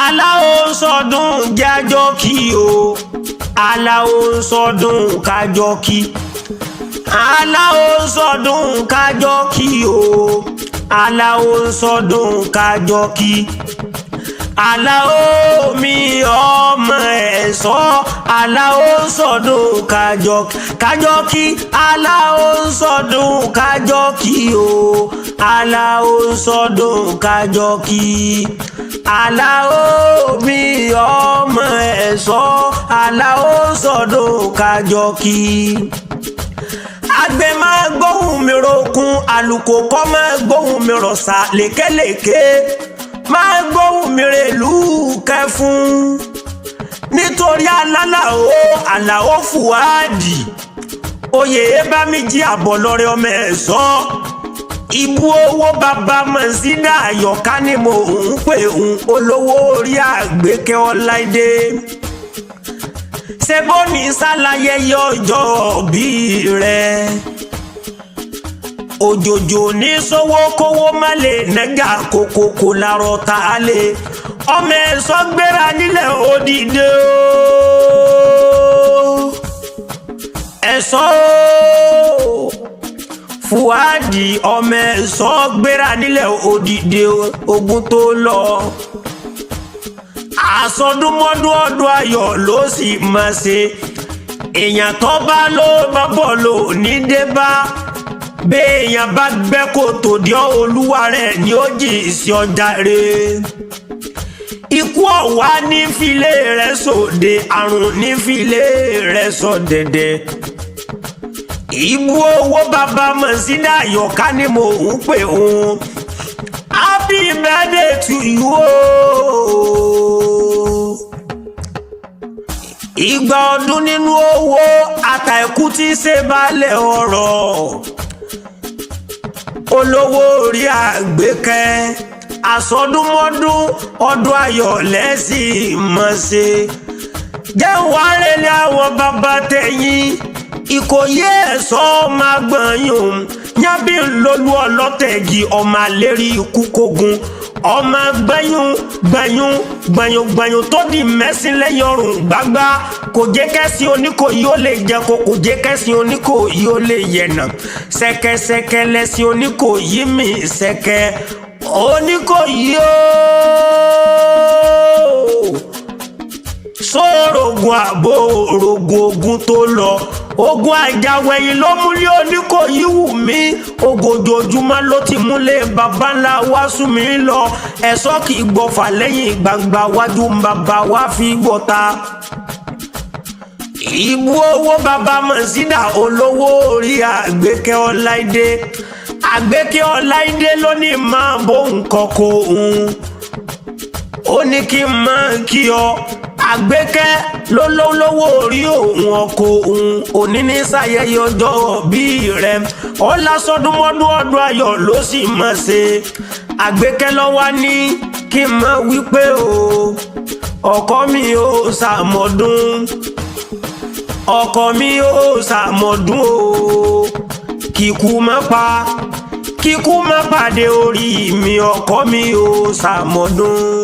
Aláwo ń sọdún jájọ́ kí o, aláwo ń sọdún kájọ́ kí. Aláwo ń sọdún kájọ́ kí o, aláwo ń sọdún kájọ́ kí. Aláwo mi ọmọ ẹ̀ṣọ́, aláwo ń sọdún kájọ́ kí. Aláwo ń sọdún kájọ́ kí o, aláwo ń sọdún kájọ́ kí. Aláwo mi ọmọ ẹ̀ṣọ́, aláwo ń sọdún kájọ́ kí. Àgbẹ̀ máa gbóhùn mi rokun, àlùkò kọ́ máa gbóhùn mi rọ̀ṣà, lékelèké máa gbóhùn mi rèlú kẹfún. Nítorí alálàó Àlàó Fùádì, oyè Bámíjí Àbọ̀lọ́rẹ́ ọmọ ẹ̀ṣọ́. Ibú owó bàbá Mọ̀sídà Àyọ̀ká ni mo ń pè ń olówó orí Àgbékẹ́ Ọláìdé. Ṣé bó ní ṣàlàyé ọjọ́ bí rẹ̀? Òjòjò ní sówó kówó má lè nẹ́gà kòkòkò lárọ̀ tá a lè. Ọmọ ẹ̀ṣọ́ gbéra nílẹ̀ òdìdé o. Ẹ̀ṣọ́ Fùádì ọmọ ẹ̀ṣọ́ gbéra nílẹ̀ òdìdé ogun tó lọ. Àsọdúnmọ́dún ọdún ayọ̀ ló sì máa ṣe. Èèyàn tó bá ló bá bọ̀ lò ní dé bá. Béèyàn bá gbẹ́ kòtò dí olúwa rẹ̀ ni ó jì sí ọjà rẹ̀. Ikú ọ̀wá ní filé rẹ̀ sòde, àrùn ní filé rẹ̀ sọ̀dẹ̀dẹ̀. Ibú owó bàbá Mọ̀sídà Àyọ̀ká ni mo ń pè òun. Happy birthday to you o. Ìgbà ọdún nínú owó, àtàìkú tí ṣe baálẹ̀ ọ̀rọ̀. Olówó orí Àgbékẹ́, àsọdúnmọ́dún ọdún ayọ̀ lẹ́sìn mọ̀ ṣe. Jẹ́ wàárẹ̀ ní àwọn bàbá tẹ̀yìn. Ìkòyí ẹ̀ṣọ́ máa gbọ̀nyún. Yábí lolú ọlọ́tẹ̀gì ọmọ àlérí ikú kógun. Ọmọ gbẹ̀yún tó di mẹ́sìn lẹ́yìn ọrùn gbágbá. Kò jẹ́ kẹ́sìn Oníkòyí ó lè jẹ kó, kò jẹ́ kẹ́sìn Oníkòyí ó lè yẹ̀nà. Ṣẹ̀kẹ̀ṣẹ̀kẹ̀ lẹ́sìn Oníkòyí mi ṣẹ̀kẹ̀. Oníkòyí o. Sóòrògùn àbò òrògùn ogun tó lọ. Ogun àjàwẹ̀yìn ló múlé Oníkòyí wù mí. Ogun ojoojúmọ́ ló ti múlé bàbá ńlá wá sún mi lọ. Ẹ̀ṣọ́ kì í gbọ̀fà lẹ́yìn gbangba wájú bàbá wá fi gbọ̀ta. Ibú owó bàbá Mọ̀sídà olówó orí Àgbékẹ́ Ọláìdé. Àgbékẹ́ Ọláìdé ló ní máa bó nǹkan kó òun. Ó ní kí n máa kí ọ. Àgbékẹ́ ló lówó orí òun ọkọ òun. Òní ní ṣàyẹyẹ ọjọ́ bí rẹ̀. Ọlá sọdúnmọ́dún ọdún ayọ̀ ló sì máa ṣe. Àgbékẹ́ ló wá ní kí n máa wí pé o. Ọkọ mi ò ṣàmọ̀dún. Ọkọ mi ò ṣàmọ̀dún o. Kíkú má pàdé orí mi. Ọkọ mi ò ṣàmọ̀dún.